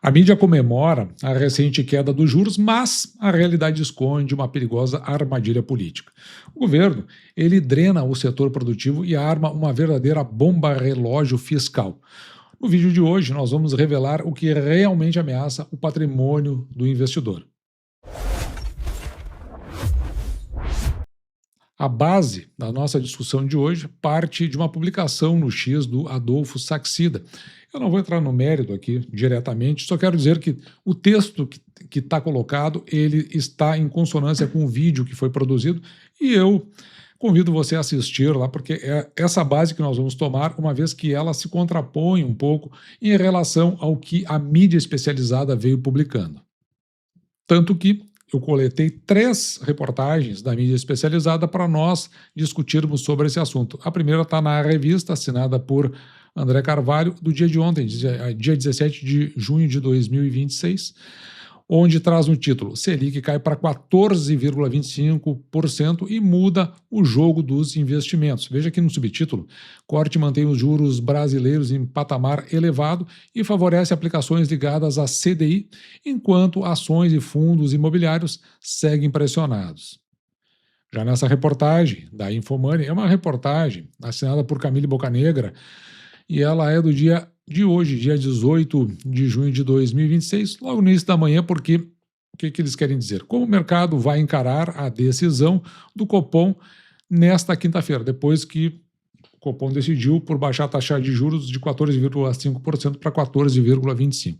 A mídia comemora a recente queda dos juros, mas a realidade esconde uma perigosa armadilha política. O governo, ele drena o setor produtivo e arma uma verdadeira bomba relógio fiscal. No vídeo de hoje, nós vamos revelar o que realmente ameaça o patrimônio do investidor. A base da nossa discussão de hoje parte de uma publicação no X do Adolfo Saxida. Eu não vou entrar no mérito aqui diretamente, só quero dizer que o texto que está colocado, ele está em consonância com o vídeo que foi produzido e eu convido você a assistir lá, porque é essa base que nós vamos tomar, uma vez que ela se contrapõe um pouco em relação ao que a mídia especializada veio publicando. Tanto que eu coletei 3 reportagens da mídia especializada para nós discutirmos sobre esse assunto. A primeira está na revista, assinada por André Carvalho, do dia de ontem, dia 17 de junho de 2026, onde traz no título: Selic cai para 14,25% e muda o jogo dos investimentos. Veja aqui no subtítulo: corte mantém os juros brasileiros em patamar elevado e favorece aplicações ligadas à CDI, enquanto ações e fundos imobiliários seguem pressionados. Já nessa reportagem da Infomoney, é uma reportagem assinada por Camille Bocanegra, e ela é do dia de hoje, dia 18 de junho de 2026, logo no início da manhã, porque o que eles querem dizer? Como o mercado vai encarar a decisão do Copom nesta quinta-feira, depois que o Copom decidiu por baixar a taxa de juros de 14,5% para 14,25%.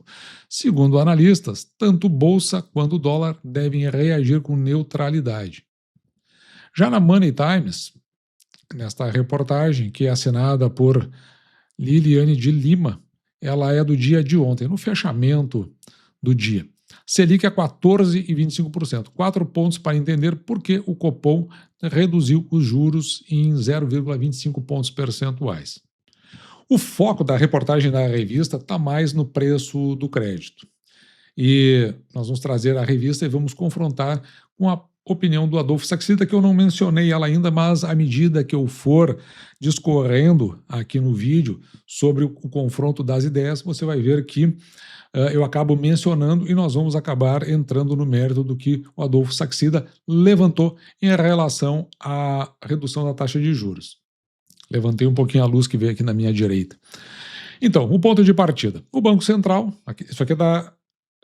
Segundo analistas, tanto bolsa quanto dólar devem reagir com neutralidade. Já na Money Times, nesta reportagem, que é assinada por Liliane de Lima, ela é do dia de ontem, no fechamento do dia. Selic é 14,25%. 4 pontos para entender por que o Copom reduziu os juros em 0,25 pontos percentuais. O foco da reportagem da revista está mais no preço do crédito. E nós vamos trazer a revista e vamos confrontar com a opinião do Adolfo Saxida, que eu não mencionei ela ainda, mas à medida que eu for discorrendo aqui no vídeo sobre o confronto das ideias, você vai ver que eu acabo mencionando e nós vamos acabar entrando no mérito do que o Adolfo Saxida levantou em relação à redução da taxa de juros. Levantei um pouquinho a luz que veio aqui na minha direita. Então, o ponto de partida. O Banco Central, isso aqui é da...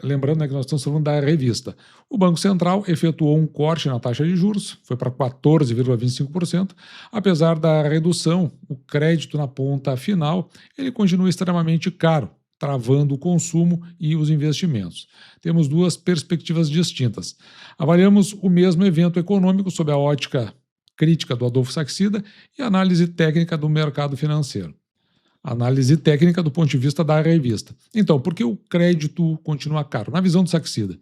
Lembrando, que nós estamos falando da revista. O Banco Central efetuou um corte na taxa de juros, foi para 14,25%. Apesar da redução, o crédito na ponta final, ele continua extremamente caro, travando o consumo e os investimentos. Temos 2 perspectivas distintas. Avaliamos o mesmo evento econômico sob a ótica crítica do Adolfo Saxida e análise técnica do mercado financeiro. Análise técnica do ponto de vista da revista. Então, por que o crédito continua caro? Na visão do Saxida,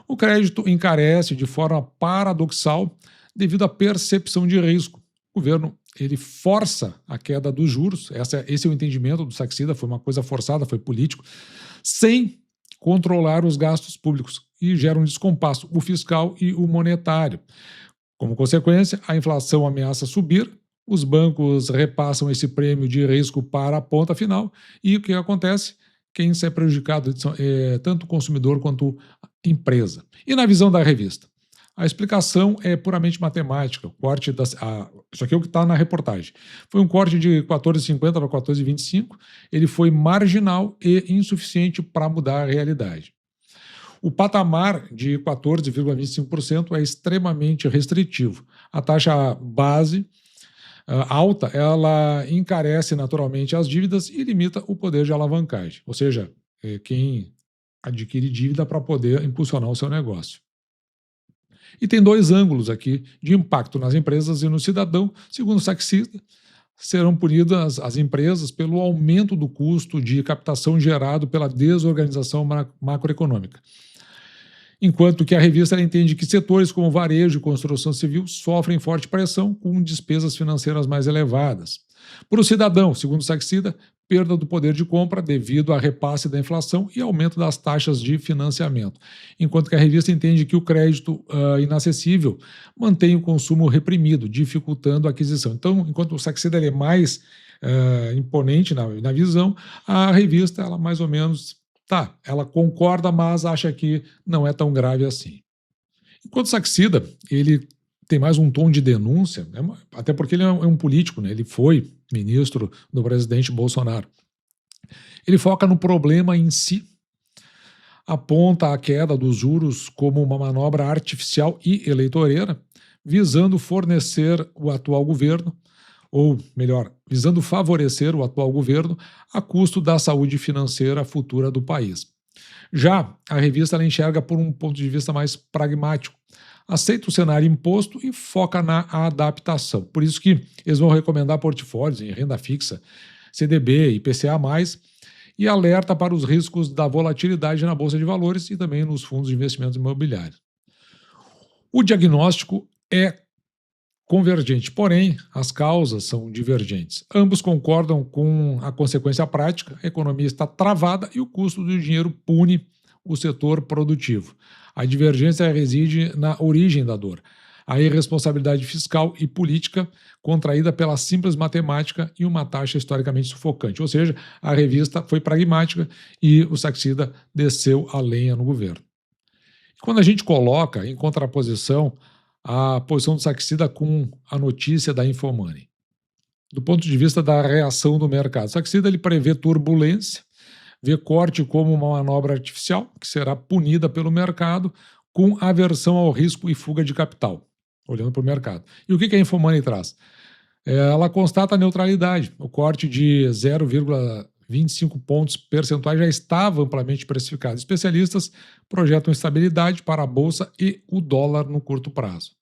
o crédito encarece de forma paradoxal devido à percepção de risco. O governo, ele força a queda dos juros, esse é o entendimento do Saxida, foi uma coisa forçada, foi político, sem controlar os gastos públicos e gera um descompasso, o fiscal e o monetário. Como consequência, a inflação ameaça subir, os bancos repassam esse prêmio de risco para a ponta final e o que acontece? Quem sai prejudicado é tanto o consumidor quanto a empresa. E na visão da revista? A explicação é puramente matemática. O corte isso aqui é o que está na reportagem. Foi um corte de 14,50 para 14,25. Ele foi marginal e insuficiente para mudar a realidade. O patamar de 14,25% é extremamente restritivo. A taxa base alta, ela encarece naturalmente as dívidas e limita o poder de alavancagem, ou seja, quem adquire dívida para poder impulsionar o seu negócio. E tem 2 ângulos aqui de impacto nas empresas e no cidadão. Segundo o Saxida, serão punidas as empresas pelo aumento do custo de captação gerado pela desorganização macroeconômica. Enquanto que a revista entende que setores como varejo e construção civil sofrem forte pressão com despesas financeiras mais elevadas. Para o cidadão, segundo Saxida, perda do poder de compra devido a repasse da inflação e aumento das taxas de financiamento. Enquanto que a revista entende que o crédito inacessível mantém o consumo reprimido, dificultando a aquisição. Então, enquanto o Saxida é mais imponente na visão, a revista ela mais ou menos Tá, ela concorda, mas acha que não é tão grave assim. Enquanto o Saxida, ele tem mais um tom de denúncia, né, até porque ele é um político, né, ele foi ministro do presidente Bolsonaro. Ele foca no problema em si, aponta a queda dos juros como uma manobra artificial e eleitoreira, visando fornecer o atual governo, ou melhor, visando favorecer o atual governo a custo da saúde financeira futura do país. Já a revista ela enxerga por um ponto de vista mais pragmático, aceita o cenário imposto e foca na adaptação. Por isso que eles vão recomendar portfólios em renda fixa, CDB, IPCA+, e alerta para os riscos da volatilidade na Bolsa de Valores e também nos fundos de investimentos imobiliários. O diagnóstico é convergente, porém, as causas são divergentes. Ambos concordam com a consequência prática, a economia está travada e o custo do dinheiro pune o setor produtivo. A divergência reside na origem da dor, a irresponsabilidade fiscal e política contraída pela simples matemática e uma taxa historicamente sufocante. Ou seja, a revista foi pragmática e o Saxida desceu a lenha no governo. Quando a gente coloca em contraposição a posição do Saxida com a notícia da Infomoney, do ponto de vista da reação do mercado, o Saxida ele prevê turbulência, vê corte como uma manobra artificial que será punida pelo mercado com aversão ao risco e fuga de capital, olhando para o mercado. E o que a Infomoney traz? Ela constata a neutralidade. O corte de 0,25 pontos percentuais já estava amplamente precificado. Especialistas projetam estabilidade para a Bolsa e o dólar no curto prazo.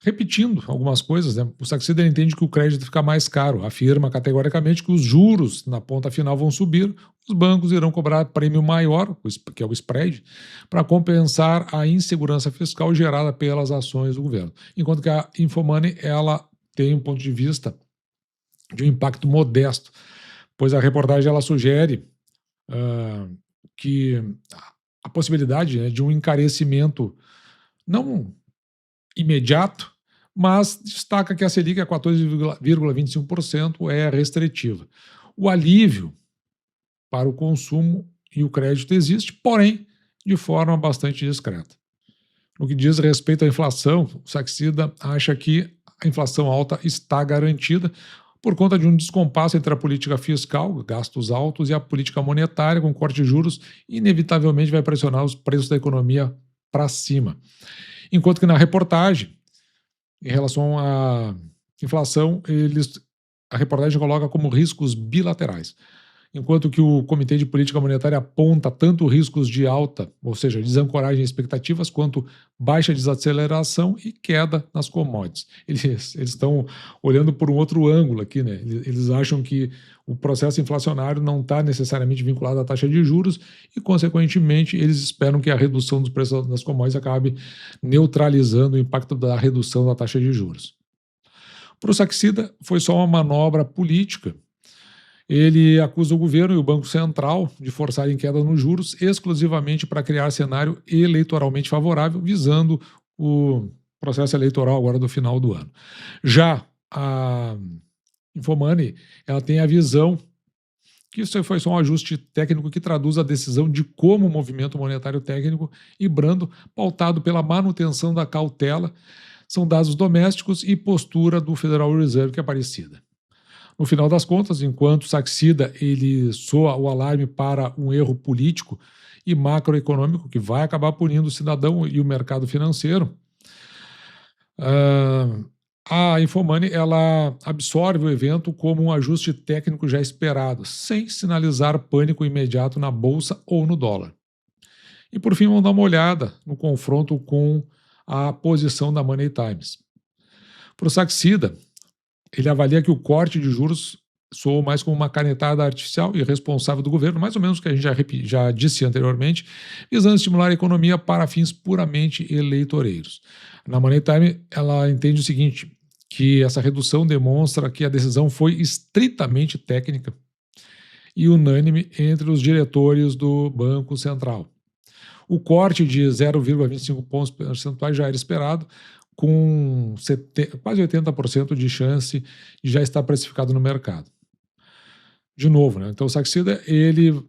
Repetindo algumas coisas, né? O Saxida entende que o crédito fica mais caro, afirma categoricamente que os juros na ponta final vão subir, os bancos irão cobrar prêmio maior, que é o spread, para compensar a insegurança fiscal gerada pelas ações do governo. Enquanto que a Infomoney ela tem um ponto de vista de um impacto modesto, pois a reportagem ela sugere que a possibilidade, né, de um encarecimento não imediato, mas destaca que a Selic a 14,25% é restritiva. O alívio para o consumo e o crédito existe, porém, de forma bastante discreta. No que diz respeito à inflação, o Saxida acha que a inflação alta está garantida por conta de um descompasso entre a política fiscal, gastos altos, e a política monetária, com corte de juros, inevitavelmente vai pressionar os preços da economia para cima. Enquanto que na reportagem, em relação à inflação, a reportagem coloca como riscos bilaterais. Enquanto que o Comitê de Política Monetária aponta tanto riscos de alta, ou seja, desancoragem de expectativas, quanto baixa desaceleração e queda nas commodities. Eles estão olhando por um outro ângulo aqui, né? Eles acham que o processo inflacionário não está necessariamente vinculado à taxa de juros e, consequentemente, eles esperam que a redução dos preços das commodities acabe neutralizando o impacto da redução da taxa de juros. Para o Saxida, foi só uma manobra política. Ele acusa o governo e o Banco Central de forçarem queda nos juros exclusivamente para criar cenário eleitoralmente favorável, visando o processo eleitoral agora do final do ano. Já a Infomoney, ela tem a visão que isso foi só um ajuste técnico que traduz a decisão de como o movimento monetário técnico e brando, pautado pela manutenção da cautela, são dados domésticos e postura do Federal Reserve, que é parecida. No final das contas, enquanto o Saxida ele soa o alarme para um erro político e macroeconômico que vai acabar punindo o cidadão e o mercado financeiro, a Infomoney ela absorve o evento como um ajuste técnico já esperado, sem sinalizar pânico imediato na bolsa ou no dólar. E por fim, vamos dar uma olhada no confronto com a posição da Money Times. Para o Saxida, ele avalia que o corte de juros soou mais como uma canetada artificial e irresponsável do governo, mais ou menos o que a gente já disse anteriormente, visando estimular a economia para fins puramente eleitoreiros. Na Money Time, ela entende o seguinte, que essa redução demonstra que a decisão foi estritamente técnica e unânime entre os diretores do Banco Central. O corte de 0,25 pontos percentuais já era esperado, com quase 80% de chance de já estar precificado no mercado. De novo, né? Então o Saxida, ele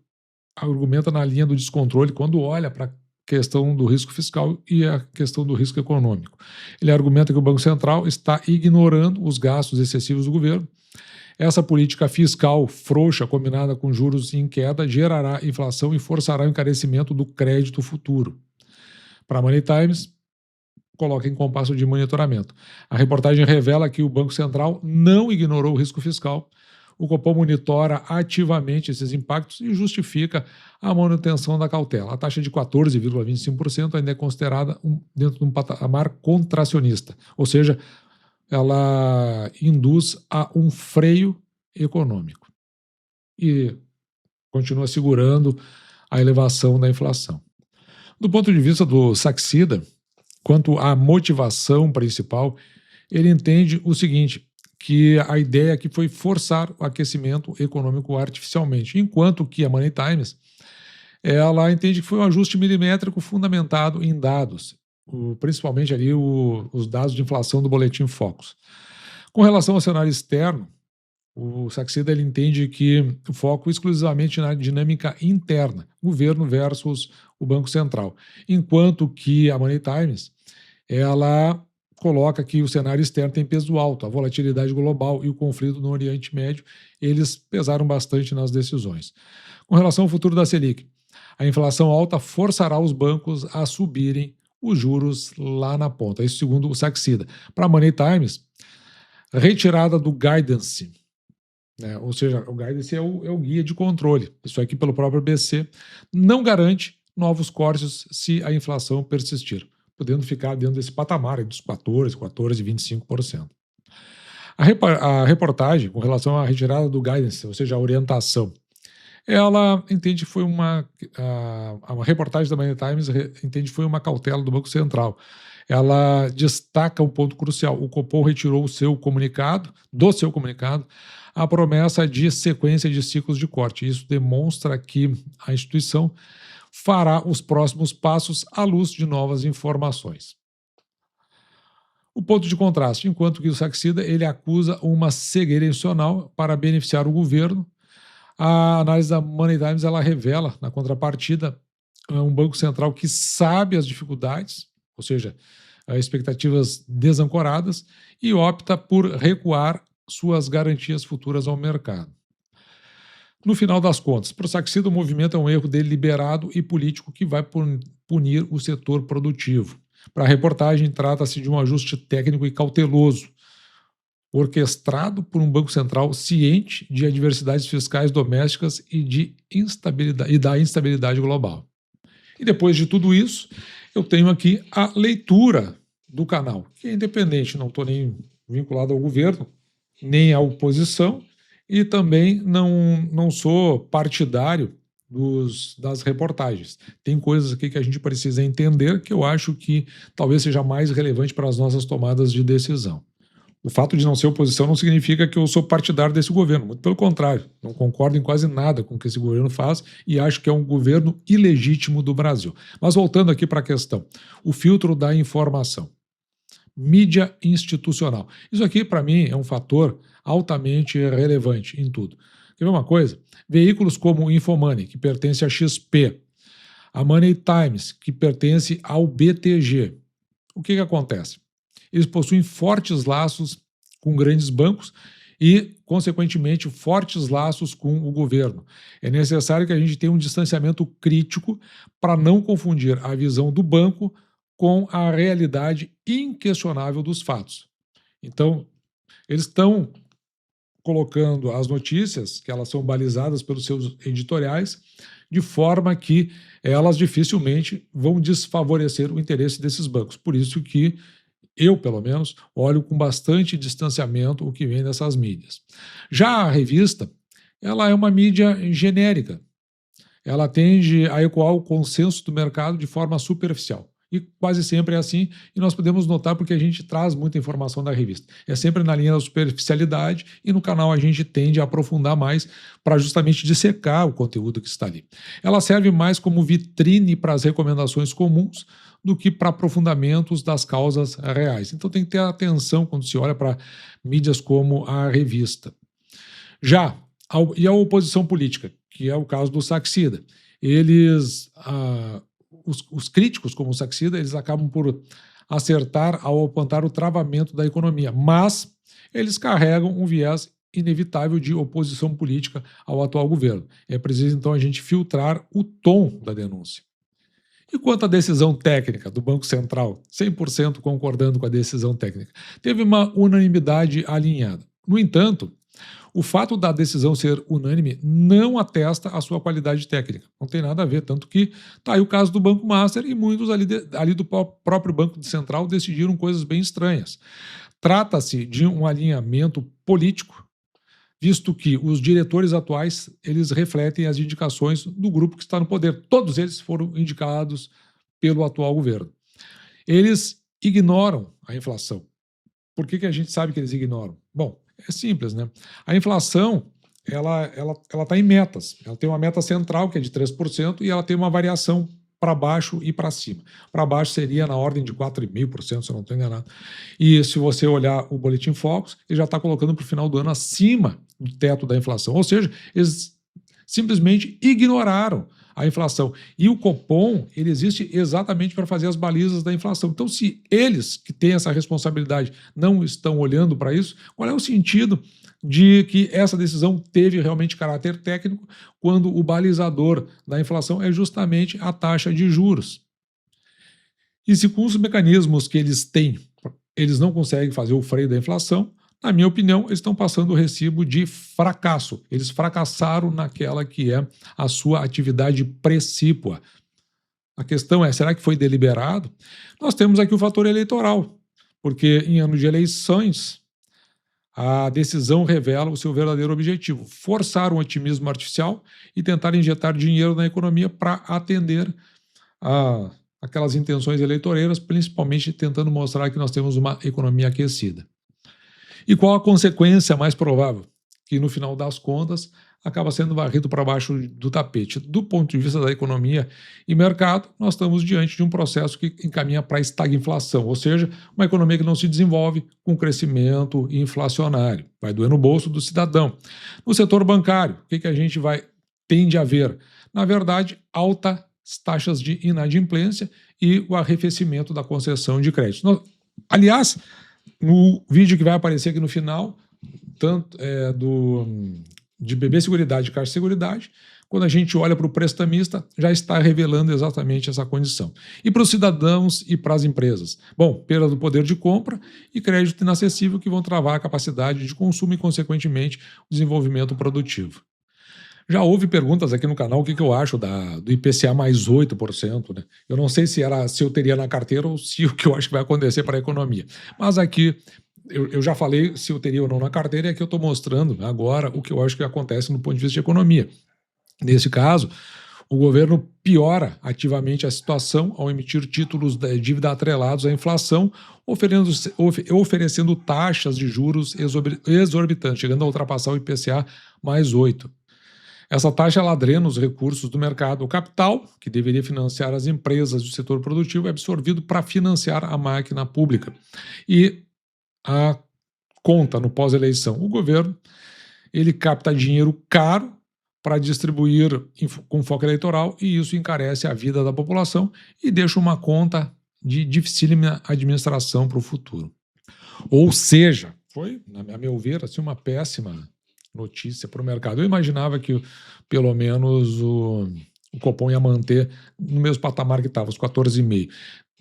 argumenta na linha do descontrole quando olha para a questão do risco fiscal e a questão do risco econômico. Ele argumenta que o Banco Central está ignorando os gastos excessivos do governo. Essa política fiscal frouxa, combinada com juros em queda, gerará inflação e forçará o encarecimento do crédito futuro. Para a Money Times, coloca em compasso de monitoramento. A reportagem revela que o Banco Central não ignorou o risco fiscal. O Copom monitora ativamente esses impactos e justifica a manutenção da cautela. A taxa de 14,25% ainda é considerada dentro de um patamar contracionista, ou seja, ela induz a um freio econômico e continua segurando a elevação da inflação. Do ponto de vista do Saxida, quanto à motivação principal, ele entende o seguinte, que a ideia aqui foi forçar o aquecimento econômico artificialmente, enquanto que a Money Times, ela entende que foi um ajuste milimétrico fundamentado em dados, principalmente ali os dados de inflação do Boletim Focus. Com relação ao cenário externo, o Saxida ele entende que o foco exclusivamente na dinâmica interna, governo versus o Banco Central, enquanto que a Money Times, ela coloca que o cenário externo tem peso alto, a volatilidade global e o conflito no Oriente Médio, eles pesaram bastante nas decisões. Com relação ao futuro da Selic, a inflação alta forçará os bancos a subirem os juros lá na ponta, isso segundo o Saxida. Para a Money Times, retirada do guidance, ou seja, o guidance é o guia de controle, isso aqui pelo próprio BC, não garante novos cortes se a inflação persistir, podendo ficar dentro desse patamar dos 14,25%. A reportagem, com relação à retirada do guidance, ou seja, a orientação, ela entende que foi a reportagem da Money Times entende que foi uma cautela do Banco Central. Ela destaca um ponto crucial. O Copom retirou do seu comunicado, a promessa de sequência de ciclos de corte. Isso demonstra que a instituição fará os próximos passos à luz de novas informações. O ponto de contraste, enquanto que o Saxida ele acusa uma cegueira institucional para beneficiar o governo, a análise da Money Times ela revela, na contrapartida, um Banco Central que sabe as dificuldades, ou seja, expectativas desancoradas, e opta por recuar suas garantias futuras ao mercado. No final das contas, para o Saxida, o movimento é um erro deliberado e político que vai punir o setor produtivo. Para a reportagem, trata-se de um ajuste técnico e cauteloso, orquestrado por um Banco Central ciente de adversidades fiscais domésticas e da instabilidade global. E depois de tudo isso, eu tenho aqui a leitura do canal, que é independente, não estou nem vinculado ao governo, nem à oposição, e também não sou partidário das reportagens. Tem coisas aqui que a gente precisa entender que eu acho que talvez seja mais relevante para as nossas tomadas de decisão. O fato de não ser oposição não significa que eu sou partidário desse governo, muito pelo contrário, não concordo em quase nada com o que esse governo faz e acho que é um governo ilegítimo do Brasil. Mas voltando aqui para a questão, o filtro da informação. Mídia institucional. Isso aqui, para mim, é um fator altamente relevante em tudo. Quer ver uma coisa? Veículos como o Infomoney, que pertence à XP, a Money Times, que pertence ao BTG. O que acontece? Eles possuem fortes laços com grandes bancos e, consequentemente, fortes laços com o governo. É necessário que a gente tenha um distanciamento crítico para não confundir a visão do banco com a realidade inquestionável dos fatos. Então, eles estão colocando as notícias, que elas são balizadas pelos seus editoriais, de forma que elas dificilmente vão desfavorecer o interesse desses bancos. Por isso que eu, pelo menos, olho com bastante distanciamento o que vem dessas mídias. Já a revista, ela é uma mídia genérica. Ela tende a ecoar o consenso do mercado de forma superficial. E quase sempre é assim, e nós podemos notar porque a gente traz muita informação da revista. É sempre na linha da superficialidade e no canal a gente tende a aprofundar mais para justamente dissecar o conteúdo que está ali. Ela serve mais como vitrine para as recomendações comuns do que para aprofundamentos das causas reais. Então tem que ter atenção quando se olha para mídias como a revista. E a oposição política, que é o caso do Saxida. Eles, os críticos, como o Saxida, eles acabam por acertar ao apontar o travamento da economia, mas eles carregam um viés inevitável de oposição política ao atual governo. É preciso, então, a gente filtrar o tom da denúncia. E quanto à decisão técnica do Banco Central, 100% concordando com a decisão técnica, teve uma unanimidade alinhada. No entanto, o fato da decisão ser unânime não atesta a sua qualidade técnica. Não tem nada a ver, tanto que está aí o caso do Banco Master e muitos ali do próprio Banco Central decidiram coisas bem estranhas. Trata-se de um alinhamento político, visto que os diretores atuais eles refletem as indicações do grupo que está no poder. Todos eles foram indicados pelo atual governo. Eles ignoram a inflação. Por que a gente sabe que eles ignoram? Bom, é simples, né? A inflação, ela está em metas. Ela tem uma meta central, que é de 3%, e ela tem uma variação para baixo e para cima. Para baixo seria na ordem de 4,5%, se eu não estou enganado. E se você olhar o Boletim Focus, ele já está colocando para o final do ano acima do teto da inflação. Ou seja, eles simplesmente ignoraram a inflação. E o Copom, ele existe exatamente para fazer as balizas da inflação. Então, se eles, que têm essa responsabilidade, não estão olhando para isso, qual é o sentido de que essa decisão teve realmente caráter técnico quando o balizador da inflação é justamente a taxa de juros? E se com os mecanismos que eles têm, eles não conseguem fazer o freio da inflação, na minha opinião, eles estão passando o recibo de fracasso. Eles fracassaram naquela que é a sua atividade precípua. A questão é, será que foi deliberado? Nós temos aqui o fator eleitoral, porque em ano de eleições, a decisão revela o seu verdadeiro objetivo: forçar um otimismo artificial e tentar injetar dinheiro na economia para atender a aquelas intenções eleitoreiras, principalmente tentando mostrar que nós temos uma economia aquecida. E qual a consequência mais provável? Que, no final das contas, acaba sendo varrido para baixo do tapete. Do ponto de vista da economia e mercado, nós estamos diante de um processo que encaminha para a estagflação, ou seja, uma economia que não se desenvolve com crescimento inflacionário. Vai doer no bolso do cidadão. No setor bancário, o que a gente tende a ver? Na verdade, altas taxas de inadimplência e o arrefecimento da concessão de crédito. Aliás, no vídeo que vai aparecer aqui no final, tanto de BB Seguridade e Caixa Seguridade, quando a gente olha para o prestamista, já está revelando exatamente essa condição. E para os cidadãos e para as empresas? Bom, perda do poder de compra e crédito inacessível que vão travar a capacidade de consumo e, consequentemente, o desenvolvimento produtivo. Já houve perguntas aqui no canal o que eu acho do IPCA mais 8%. Né? Eu não sei se eu teria na carteira ou se o que eu acho que vai acontecer para a economia. Mas aqui eu já falei se eu teria ou não na carteira e aqui eu estou mostrando agora o que eu acho que acontece no ponto de vista de economia. Nesse caso, o governo piora ativamente a situação ao emitir títulos de dívida atrelados à inflação, oferecendo taxas de juros exorbitantes, chegando a ultrapassar o IPCA mais 8%. Essa taxa ela drena os recursos do mercado. O capital, que deveria financiar as empresas do setor produtivo, é absorvido para financiar a máquina pública. E a conta no pós-eleição. O governo ele capta dinheiro caro para distribuir com foco eleitoral e isso encarece a vida da população e deixa uma conta de dificílima administração para o futuro. Ou seja, foi, a meu ver, assim, uma péssima notícia para o mercado. Eu imaginava que pelo menos o Copom ia manter no mesmo patamar que estava, os 14,5%.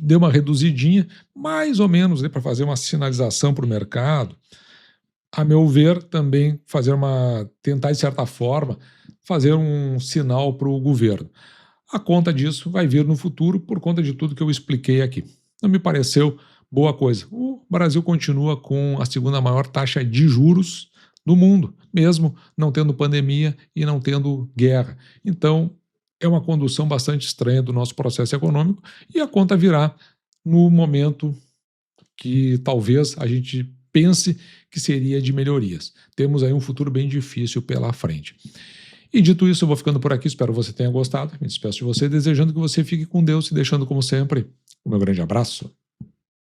Deu uma reduzidinha, mais ou menos, para fazer uma sinalização para o mercado. A meu ver, também tentar, de certa forma, fazer um sinal para o governo. A conta disso vai vir no futuro por conta de tudo que eu expliquei aqui. Não me pareceu boa coisa. O Brasil continua com a segunda maior taxa de juros do mundo, mesmo não tendo pandemia e não tendo guerra. Então, é uma condução bastante estranha do nosso processo econômico e a conta virá no momento que talvez a gente pense que seria de melhorias. Temos aí um futuro bem difícil pela frente. E dito isso, eu vou ficando por aqui, espero que você tenha gostado. Me despeço de você, desejando que você fique com Deus e deixando, como sempre, o meu grande abraço.